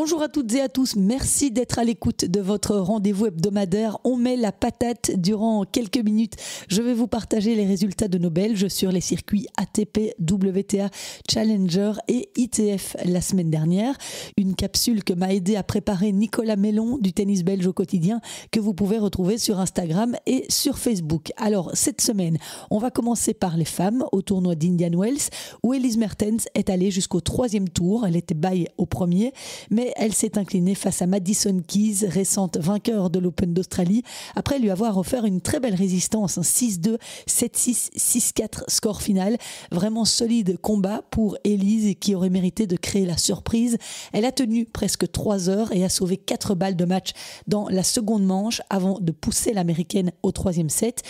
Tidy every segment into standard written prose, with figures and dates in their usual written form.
Bonjour à toutes et à tous, merci d'être à l'écoute de votre rendez-vous hebdomadaire. On met la patate durant quelques minutes. Je vais vous partager les résultats de nos Belges sur les circuits ATP, WTA, Challenger et ITF la semaine dernière. Une capsule que m'a aidé à préparer Nicolas Mellon du tennis belge au quotidien que vous pouvez retrouver sur Instagram et sur Facebook. Alors cette semaine, on va commencer par les femmes au tournoi d'Indian Wells où Elise Mertens est allée jusqu'au 3e tour. Elle était bye au premier, mais elle s'est inclinée face à Madison Keys, récente vainqueur de l'Open d'Australie, après lui avoir offert une très belle résistance, 6-2, 7-6, 6-4 score final. Vraiment solide combat pour Elise qui aurait mérité de créer la surprise. Elle a tenu presque 3 heures et a sauvé 4 balles de match dans la seconde manche avant de pousser l'américaine au 3e set.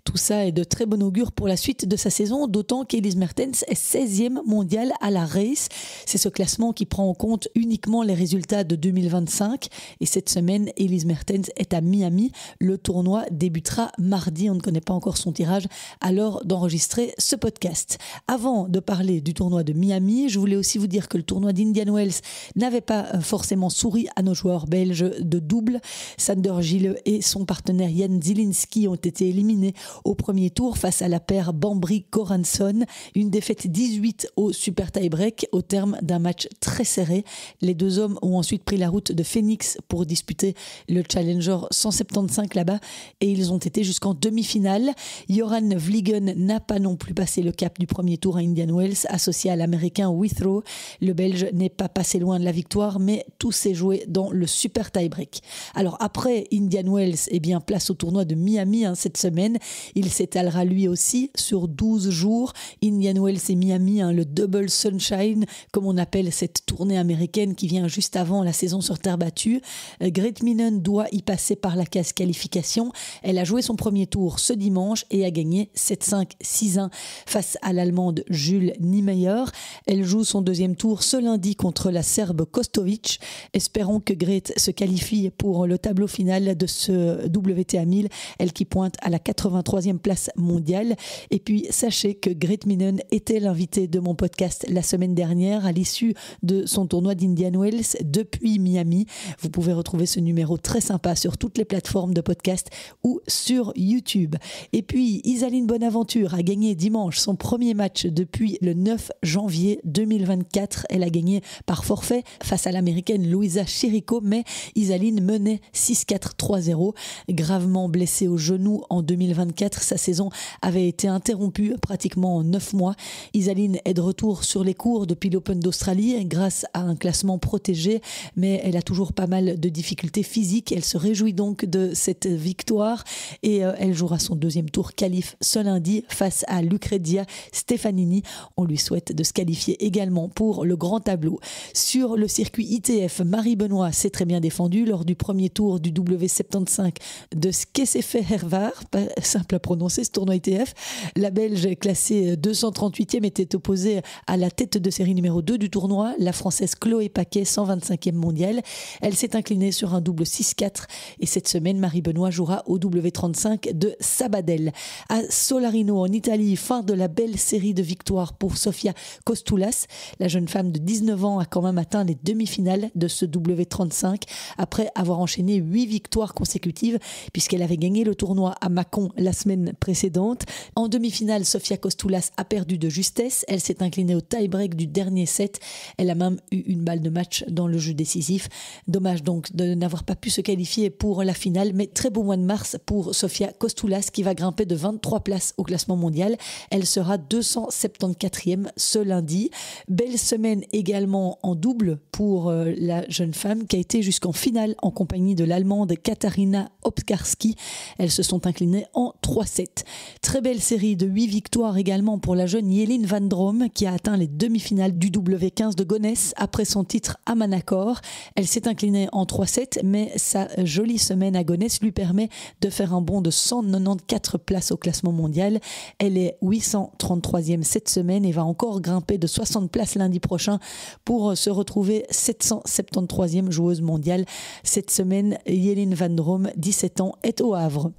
Tout ça est de très bon augure pour la suite de sa saison, d'autant qu'Elise Mertens est 16e mondiale à la race. C'est ce classement qui prend en compte uniquement les résultats de 2025. Et cette semaine, Elise Mertens est à Miami. Le tournoi débutera mardi. On ne connaît pas encore son tirage à l'heure d'enregistrer ce podcast. Avant de parler du tournoi de Miami, je voulais aussi vous dire que le tournoi d'Indian Wells n'avait pas forcément souri à nos joueurs belges de double. Sander Gille et son partenaire Jan Zielinski ont été éliminés au premier tour face à la paire Bambry-Goransson. Une défaite 18 au super tie-break au terme d'un match très serré. Les deux hommes ont ensuite pris la route de Phoenix pour disputer le Challenger 175 là-bas et ils ont été jusqu'en demi-finale. Joran Vliegen n'a pas non plus passé le cap du premier tour à Indian Wells, associé à l'américain Withrow. Le Belge n'est pas passé loin de la victoire, mais tout s'est joué dans le super tie-break. Alors après Indian Wells, place au tournoi de Miami cette semaine. Il s'étalera lui aussi sur 12 jours. Indian Wells et Miami, le double sunshine, comme on appelle cette tournée américaine qui vient juste avant la saison sur terre battue. Grete Minen doit y passer par la case qualification. Elle a joué son premier tour ce dimanche et a gagné 7-5, 6-1 face à l'Allemande Jules Niemeyer. Elle joue son deuxième tour ce lundi contre la Serbe Kostovic. Espérons que Grete se qualifie pour le tableau final de ce WTA 1000, elle qui pointe à la 83e place mondiale. Et puis sachez que Grete Minen était l'invitée de mon podcast la semaine dernière à l'issue de son tournoi d'Indian Wells depuis Miami. Vous pouvez retrouver ce numéro très sympa sur toutes les plateformes de podcast ou sur YouTube. Et puis Isaline Bonaventure a gagné dimanche son premier match depuis le 9 janvier 2024. Elle a gagné par forfait face à l'américaine Luisa Chirico, mais Isaline menait 6-4, 3-0. Gravement blessée au genou en 2024, sa saison avait été interrompue pratiquement en 9 mois. Isaline est de retour sur les cours depuis l'Open d'Australie grâce à un classement protégé, mais elle a toujours pas mal de difficultés physiques. Elle se réjouit donc de cette victoire et elle jouera son deuxième tour qualif ce lundi face à Lucrezia Stefanini. On lui souhaite de se qualifier également pour le grand tableau. Sur le circuit ITF, Marie Benoît s'est très bien défendue lors du premier tour du W75 de Skeseffe-Hervar, pas simple à prononcer ce tournoi ITF. La Belge classée 238e était opposée à la tête de série numéro 2 du tournoi, la Française Chloé Paquet, 125e mondiale. Elle s'est inclinée sur un double 6-4 et cette semaine, Marie Benoît jouera au W35 de Sabadell. À Solarino, en Italie, fin de la belle série de victoires pour Sofia Kostoulas. La jeune femme de 19 ans a quand même atteint les demi-finales de ce W35 après avoir enchaîné 8 victoires consécutives puisqu'elle avait gagné le tournoi à Mâcon la semaine précédente. En demi-finale, Sofia Kostoulas a perdu de justesse. Elle s'est inclinée au tie-break du dernier set. Elle a même eu une balle de match dans le jeu décisif. Dommage donc de n'avoir pas pu se qualifier pour la finale, mais très beau mois de mars pour Sofia Kostoulas qui va grimper de 23 places au classement mondial. Elle sera 274e ce lundi. Belle semaine également en double pour la jeune femme qui a été jusqu'en finale en compagnie de l'Allemande Katharina Obkarski. Elles se sont inclinées en 3-7. Très belle série de 8 victoires également pour la jeune Jelin van Drome qui a atteint les demi-finales du W15 de Gonesse après son titre à Manacor. Elle s'est inclinée en 3-7, mais sa jolie semaine à Gonesse lui permet de faire un bond de 194 places au classement mondial. Elle est 833e cette semaine et va encore grimper de 60 places lundi prochain pour se retrouver 773e joueuse mondiale. Cette semaine, Jelin van Drome, 17 ans, est au Havre.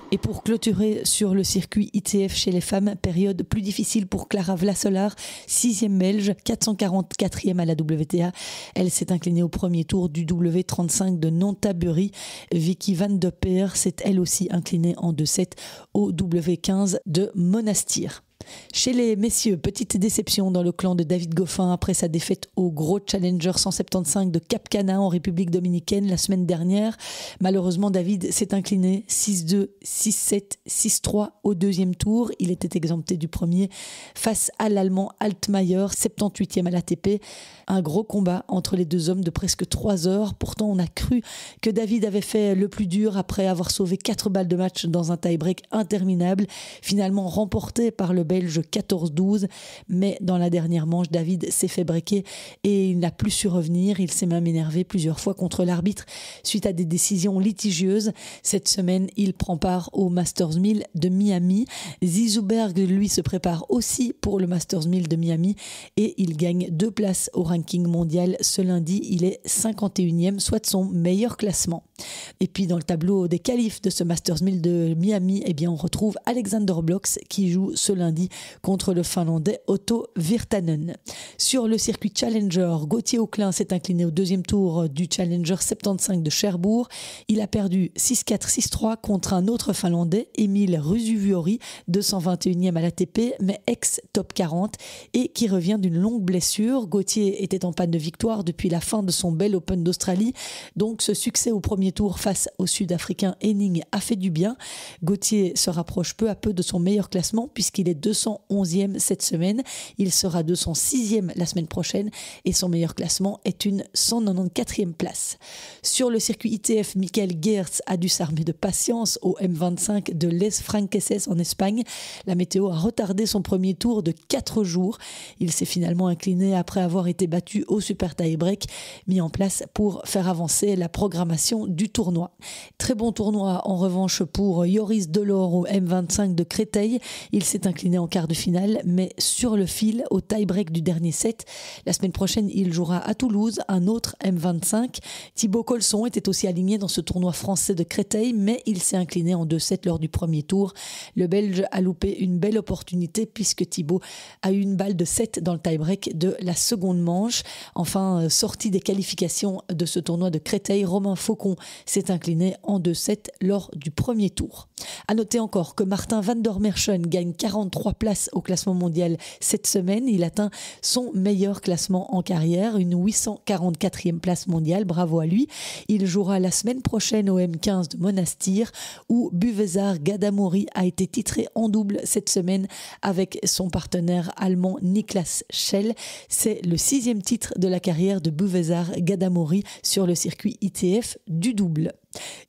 Et pour clôturer sur le circuit ITF chez les femmes, période plus difficile pour Clara Vlasolaar, 6e belge, 444e à la WTA. Elle s'est inclinée au premier tour du W35 de Nonthaburi. Vicky Van de Peer s'est elle aussi inclinée en 2-7 au W15 de Monastir. Chez les messieurs, petite déception dans le clan de David Goffin après sa défaite au gros Challenger 175 de Cap Cana en République dominicaine la semaine dernière. Malheureusement, David s'est incliné 6-2, 6-7, 6-3 au deuxième tour. Il était exempté du premier face à l'Allemand Altmaier, 78e à l'ATP. Un gros combat entre les deux hommes de presque 3 heures. Pourtant, on a cru que David avait fait le plus dur après avoir sauvé 4 balles de match dans un tie-break interminable, finalement remporté par le Belge 14-12, mais dans la dernière manche, David s'est fait breaker et il n'a plus su revenir. Il s'est même énervé plusieurs fois contre l'arbitre suite à des décisions litigieuses. Cette semaine, il prend part au Masters 1000 de Miami. Zizou Berg, lui, se prépare aussi pour le Masters 1000 de Miami et il gagne 2 places au ranking mondial. Ce lundi, il est 51e, soit son meilleur classement. Et puis dans le tableau des qualifs de ce Masters 1000 de Miami, eh bien on retrouve Alexander Blocks qui joue ce lundi contre le Finlandais Otto Virtanen. Sur le circuit Challenger, Gauthier Auclin s'est incliné au deuxième tour du Challenger 75 de Cherbourg. Il a perdu 6-4, 6-3 contre un autre Finlandais, Emil Ruusuvuori, 221e à l'ATP, mais ex-top 40 et qui revient d'une longue blessure. Gauthier était en panne de victoire depuis la fin de son bel Open d'Australie, donc ce succès au premier tour face au Sud-Africain Henning a fait du bien. Gauthier se rapproche peu à peu de son meilleur classement puisqu'il est 211e cette semaine. Il sera 206e la semaine prochaine et son meilleur classement est une 194e place. Sur le circuit ITF, Michael Geerts a dû s'armer de patience au M25 de Les Franqueses en Espagne. La météo a retardé son premier tour de 4 jours. Il s'est finalement incliné après avoir été battu au super tie-break mis en place pour faire avancer la programmation du tournoi. Très bon tournoi en revanche pour Joris Delors au M25 de Créteil. Il s'est incliné en quart de finale, mais sur le fil au tie-break du dernier set. La semaine prochaine, il jouera à Toulouse un autre M25. Thibaut Colson était aussi aligné dans ce tournoi français de Créteil, mais il s'est incliné en 2-7 lors du premier tour. Le Belge a loupé une belle opportunité puisque Thibaut a eu une balle de 7 dans le tie-break de la seconde manche. Enfin, sorti des qualifications de ce tournoi de Créteil, Romain Faucon s'est incliné en 2-7 lors du premier tour. À noter encore que Martin van der Merchen gagne 43 places au classement mondial cette semaine. Il atteint son meilleur classement en carrière, une 844e place mondiale. Bravo à lui. Il jouera la semaine prochaine au M15 de Monastir où Buvezar Gadamori a été titré en double cette semaine avec son partenaire allemand Niklas Schell. C'est le 6e titre de la carrière de Buvezar Gadamori sur le circuit ITF du double.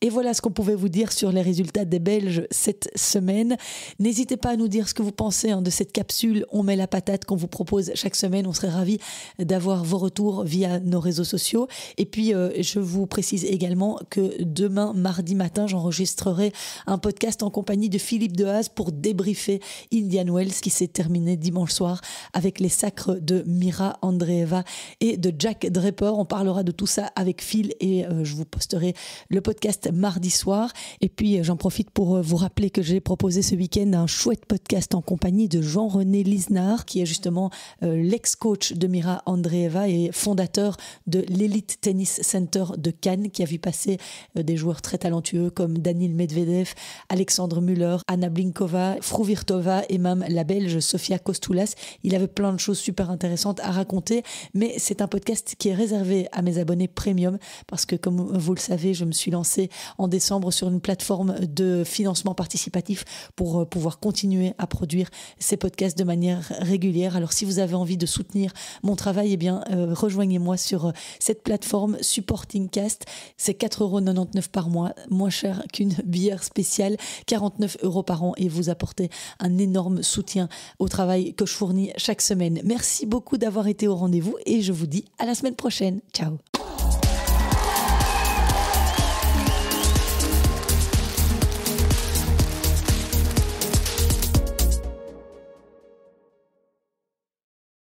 Et voilà ce qu'on pouvait vous dire sur les résultats des Belges cette semaine. N'hésitez pas à nous dire ce que vous pensez de cette capsule On met la patate qu'on vous propose chaque semaine. On serait ravis d'avoir vos retours via nos réseaux sociaux. Et puis, je vous précise également que demain, mardi matin, j'enregistrerai un podcast en compagnie de Philippe Dehaze pour débriefer Indian Wells qui s'est terminé dimanche soir avec les sacres de Mira Andreeva et de Jack Draper. On parlera de tout ça avec Phil et je vous posterai le podcast mardi soir. Et puis j'en profite pour vous rappeler que j'ai proposé ce week-end un chouette podcast en compagnie de Jean-René Lisnard qui est justement l'ex-coach de Mira Andreeva et fondateur de l'Elite Tennis Center de Cannes qui a vu passer des joueurs très talentueux comme Daniil Medvedev, Alexandre Müller, Anna Blinkova, Fruhvirtova et même la Belge Sofia Kostoulas. Il avait plein de choses super intéressantes à raconter, mais c'est un podcast qui est réservé à mes abonnés premium parce que comme vous le savez, je me suis lancé en décembre sur une plateforme de financement participatif pour pouvoir continuer à produire ces podcasts de manière régulière. Alors si vous avez envie de soutenir mon travail, eh bien rejoignez-moi sur cette plateforme Supporting Cast. C'est 4,99 € par mois, moins cher qu'une bière spéciale, 49 € par an et vous apportez un énorme soutien au travail que je fournis chaque semaine. Merci beaucoup d'avoir été au rendez-vous et je vous dis à la semaine prochaine. Ciao.